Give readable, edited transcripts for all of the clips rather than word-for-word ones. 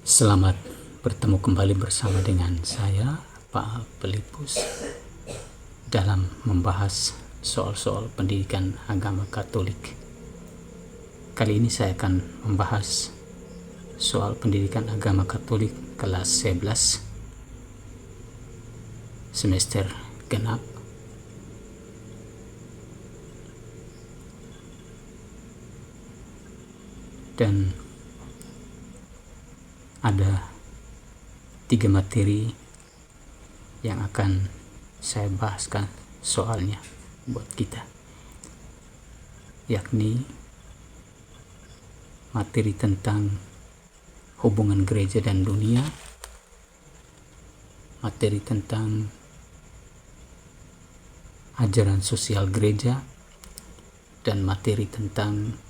Selamat bertemu kembali bersama dengan saya, Pak Pelipus, dalam membahas soal-soal pendidikan agama Katolik. Kali ini saya akan membahas soal pendidikan agama Katolik kelas 11 semester genap. Dan ada 3 materi yang akan saya bahaskan soalnya buat kita, yakni materi tentang hubungan gereja dan dunia, materi tentang ajaran sosial gereja, dan materi tentang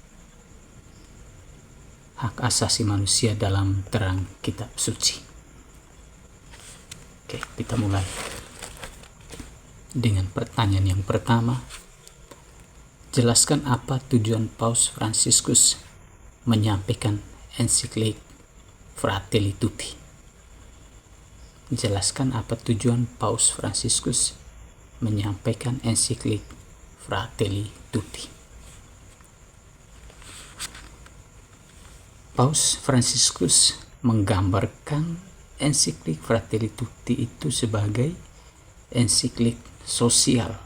hak asasi manusia dalam terang kitab suci. Oke, kita mulai dengan pertanyaan yang pertama. Jelaskan apa tujuan Paus Fransiskus menyampaikan ensiklik Fratelli Tutti. Jelaskan apa tujuan Paus Fransiskus menyampaikan ensiklik Fratelli Tutti. Paus Fransiskus menggambarkan ensiklik Fratelli Tutti itu sebagai ensiklik sosial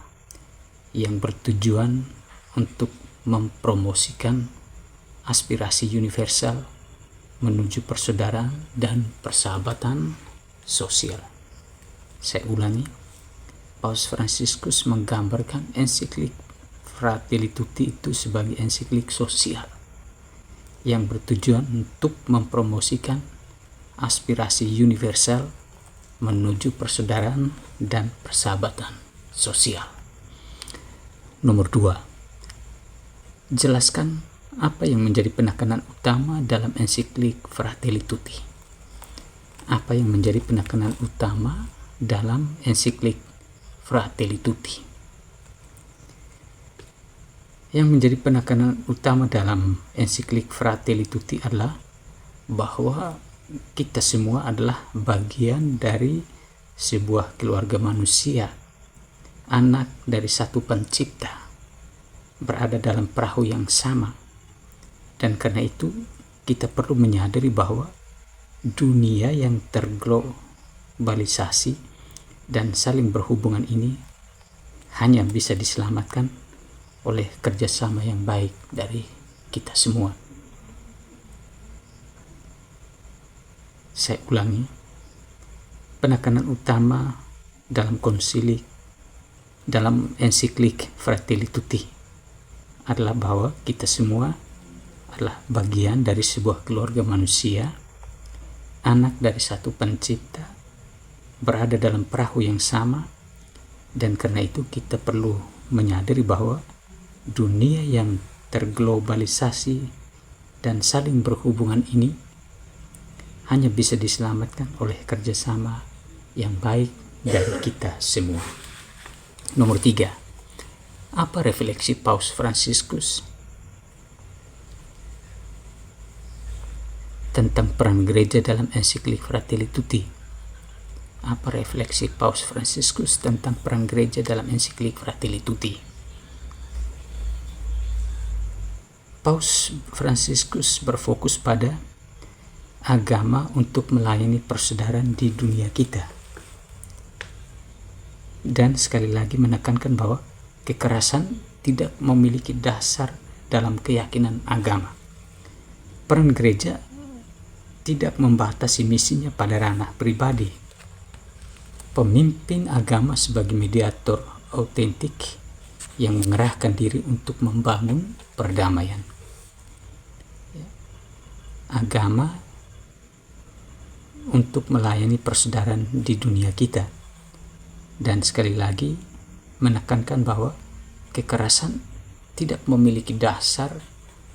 yang bertujuan untuk mempromosikan aspirasi universal menuju persaudaraan dan persahabatan sosial. Saya ulangi, Paus Fransiskus menggambarkan ensiklik Fratelli Tutti itu sebagai ensiklik sosial yang bertujuan untuk mempromosikan aspirasi universal menuju persaudaraan dan persahabatan sosial. Nomor 2. Jelaskan apa yang menjadi penekanan utama dalam ensiklik Fratelli Tutti. Apa yang menjadi penekanan utama dalam ensiklik Fratelli Tutti? Yang menjadi penekanan utama dalam ensiklik Fratelli Tutti adalah bahwa kita semua adalah bagian dari sebuah keluarga manusia, anak dari satu pencipta, berada dalam perahu yang sama. Dan karena itu kita perlu menyadari bahwa dunia yang terglobalisasi dan saling berhubungan ini hanya bisa diselamatkan oleh kerjasama yang baik dari kita semua. Saya ulangi, penekanan utama dalam ensiklik Fratelli Tutti adalah bahwa kita semua adalah bagian dari sebuah keluarga manusia, anak dari satu pencipta, berada dalam perahu yang sama, dan karena itu kita perlu menyadari bahwa dunia yang terglobalisasi dan saling berhubungan ini hanya bisa diselamatkan oleh kerjasama yang baik dari kita semua. Nomor 3. Apa refleksi Paus Fransiskus tentang peran gereja dalam ensiklik Fratelli Tutti? Apa refleksi Paus Fransiskus tentang peran gereja dalam ensiklik Fratelli Tutti? Paus Fransiskus berfokus pada agama untuk melayani persaudaraan di dunia kita. Dan sekali lagi menekankan bahwa kekerasan tidak memiliki dasar dalam keyakinan agama. Peran gereja tidak membatasi misinya pada ranah pribadi. Pemimpin agama sebagai mediator autentik yang mengerahkan diri untuk membangun perdamaian. Agama untuk melayani persaudaraan di dunia kita, dan sekali lagi menekankan bahwa kekerasan tidak memiliki dasar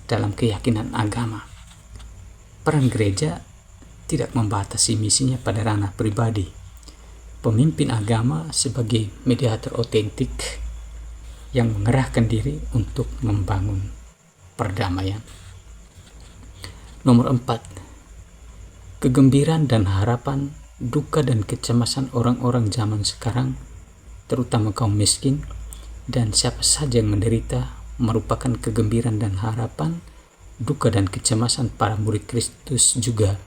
dalam keyakinan agama. Peran gereja tidak membatasi misinya pada ranah pribadi. Pemimpin agama sebagai mediator autentik yang mengerahkan diri untuk membangun perdamaian. Nomor 4, kegembiraan dan harapan, duka dan kecemasan orang-orang zaman sekarang, terutama kaum miskin dan siapa saja yang menderita, merupakan kegembiraan dan harapan, duka dan kecemasan para murid Kristus juga.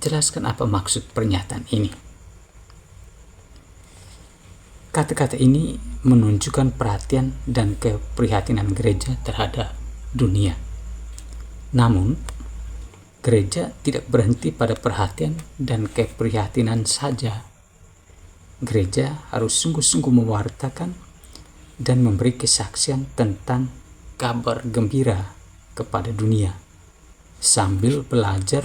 Jelaskan apa maksud pernyataan ini. Kata-kata ini menunjukkan perhatian dan keprihatinan gereja terhadap dunia. Namun, gereja tidak berhenti pada perhatian dan keprihatinan saja. Gereja harus sungguh-sungguh mewartakan dan memberi kesaksian tentang kabar gembira kepada dunia, sambil belajar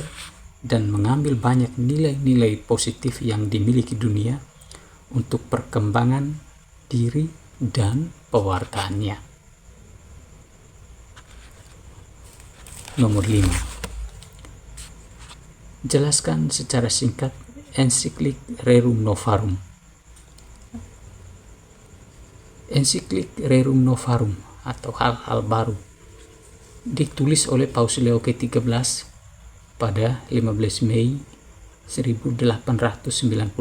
dan mengambil banyak nilai-nilai positif yang dimiliki dunia untuk perkembangan diri dan pewartaannya. Nomor 5. Jelaskan secara singkat ensiklik Rerum Novarum. Ensiklik Rerum Novarum atau hal-hal baru ditulis oleh Paus Leo ke-13 pada 15 Mei 1891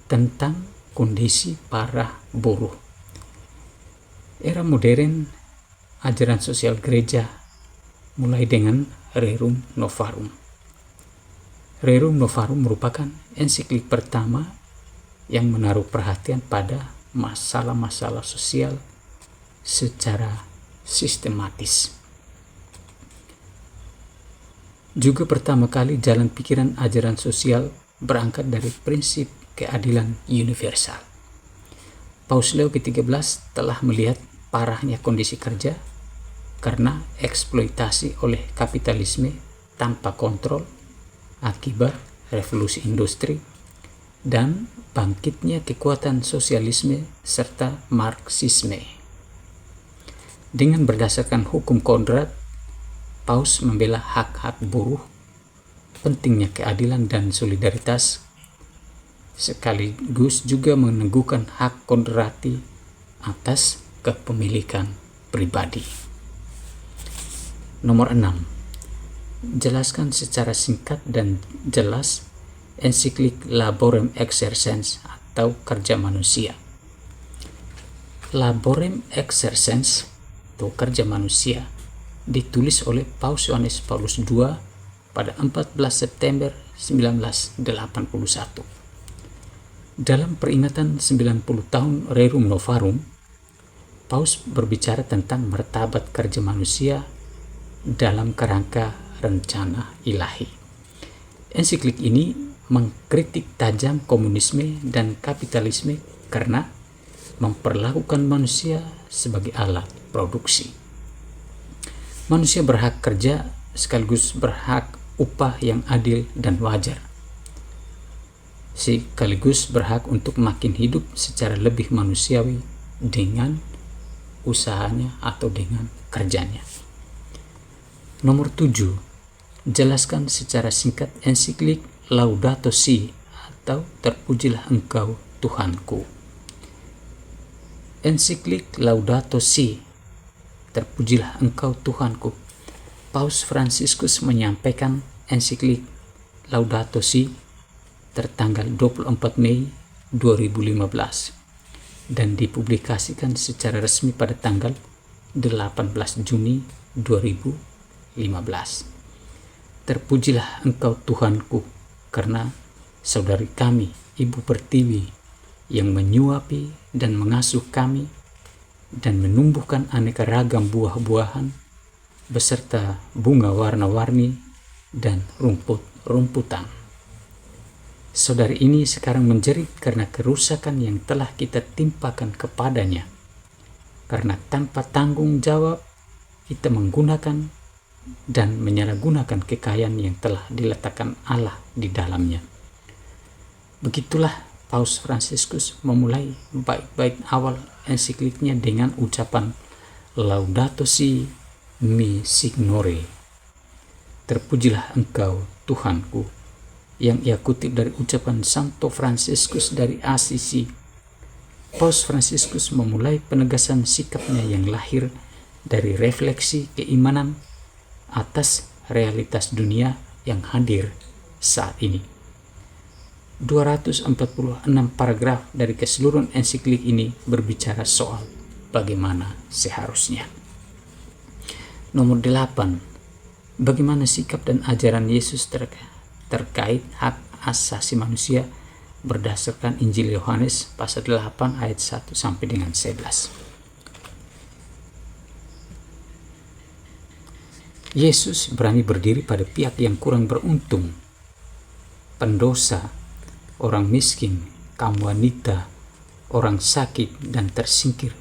tentang kondisi para buruh. Era modern, ajaran sosial gereja mulai dengan Rerum Novarum. Rerum Novarum merupakan ensiklik pertama yang menaruh perhatian pada masalah-masalah sosial secara sistematis. Juga pertama kali jalan pikiran ajaran sosial berangkat dari prinsip keadilan universal. Paus Leo ke-13 telah melihat parahnya kondisi kerja karena eksploitasi oleh kapitalisme tanpa kontrol akibat revolusi industri dan bangkitnya kekuatan sosialisme serta Marxisme. Dengan berdasarkan hukum Konrad, Paus membela hak-hak buruh, pentingnya keadilan dan solidaritas, sekaligus juga meneguhkan hak kondrati atas kepemilikan pribadi. Nomor 6. Jelaskan secara singkat dan jelas ensiklik Laborem Exercens atau kerja manusia. Laborem Exercens atau kerja manusia ditulis oleh Paus Yohanes Paulus II pada 14 September 1981. Dalam peringatan 90 tahun Rerum Novarum, Paus berbicara tentang martabat kerja manusia dalam kerangka rencana ilahi. Ensiklik ini mengkritik tajam komunisme dan kapitalisme karena memperlakukan manusia sebagai alat produksi. Manusia berhak kerja sekaligus berhak upah yang adil dan wajar, sekaligus berhak untuk makin hidup secara lebih manusiawi dengan usahanya atau dengan kerjanya. Nomor 7. Jelaskan secara singkat ensiklik Laudato Si atau terpujilah engkau Tuhanku. Ensiklik Laudato Si, terpujilah engkau Tuhanku. Paus Fransiskus menyampaikan ensiklik Laudato Si tertanggal 24 Mei 2015 dan dipublikasikan secara resmi pada tanggal 18 Juni 2015. Terpujilah engkau Tuhanku, karena saudari kami, Ibu Pertiwi, yang menyuapi dan mengasuh kami dan menumbuhkan aneka ragam buah-buahan beserta bunga warna-warni dan rumput-rumputan. Saudari ini sekarang menjerit karena kerusakan yang telah kita timpakan kepadanya, karena tanpa tanggung jawab kita menggunakan dan menyalahgunakan kekayaan yang telah diletakkan Allah di dalamnya. Begitulah Paus Fransiskus memulai bait-bait awal ensikliknya dengan ucapan Laudato Si mi Signore, terpujilah engkau Tuhanku, yang ia kutip dari ucapan Santo Fransiskus dari Assisi. Paus Fransiskus memulai penegasan sikapnya yang lahir dari refleksi keimanan atas realitas dunia yang hadir saat ini. 246 paragraf dari keseluruhan ensiklik ini berbicara soal bagaimana seharusnya. Nomor 8. Bagaimana sikap dan ajaran Yesus terkait hak asasi manusia berdasarkan Injil Yohanes pasal 8 ayat 1 sampai dengan 11. Yesus berani berdiri pada pihak yang kurang beruntung, pendosa, orang miskin, kaum wanita, orang sakit dan tersingkir,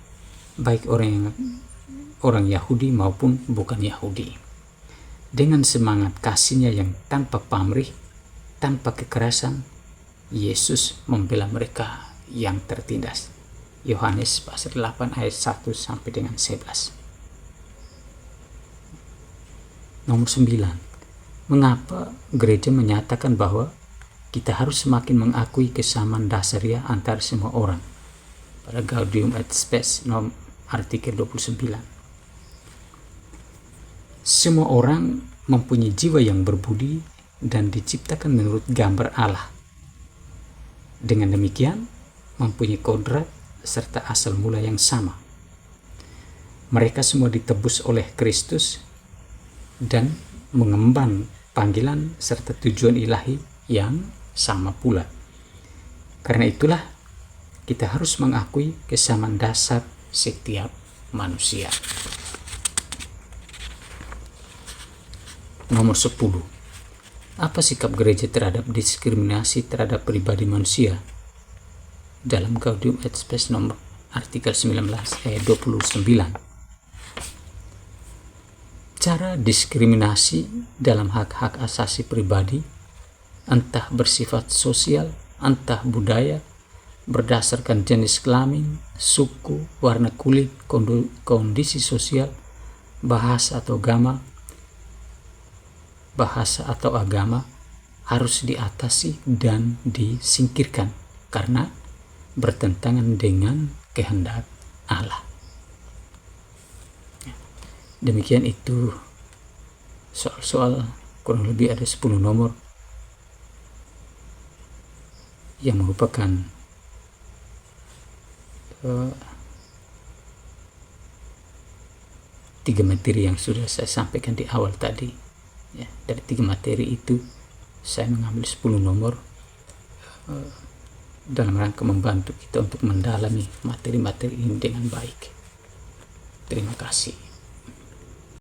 baik orang Yahudi maupun bukan Yahudi. Dengan semangat kasihnya yang tanpa pamrih, tanpa kekerasan, Yesus membela mereka yang tertindas. Yohanes pasal 8 ayat 1 sampai dengan 11. Nomor 9. Mengapa gereja menyatakan bahwa kita harus semakin mengakui kesamaan dasariah antara semua orang? Pada Gaudium et Spes artikel 29. Semua orang mempunyai jiwa yang berbudi dan diciptakan menurut gambar Allah. Dengan demikian, mempunyai kodrat serta asal mula yang sama. Mereka semua ditebus oleh Kristus dan mengemban panggilan serta tujuan ilahi yang sama pula. Karena itulah kita harus mengakui kesamaan dasar setiap manusia. Nomor 10. Apa sikap gereja terhadap diskriminasi terhadap pribadi manusia? Dalam Gaudium et Spes nomor artikel 19 ayat 29. Cara diskriminasi dalam hak-hak asasi pribadi, entah bersifat sosial, entah budaya, berdasarkan jenis kelamin, suku, warna kulit, kondisi sosial, bahasa atau agama, harus diatasi dan disingkirkan karena bertentangan dengan kehendak Allah. Demikian itu soal-soal kurang lebih ada 10 nomor yang merupakan tiga materi yang sudah saya sampaikan di awal tadi. Ya, dari 3 materi itu saya mengambil 10 nomor dalam rangka membantu kita untuk mendalami materi-materi ini dengan baik. Terima kasih.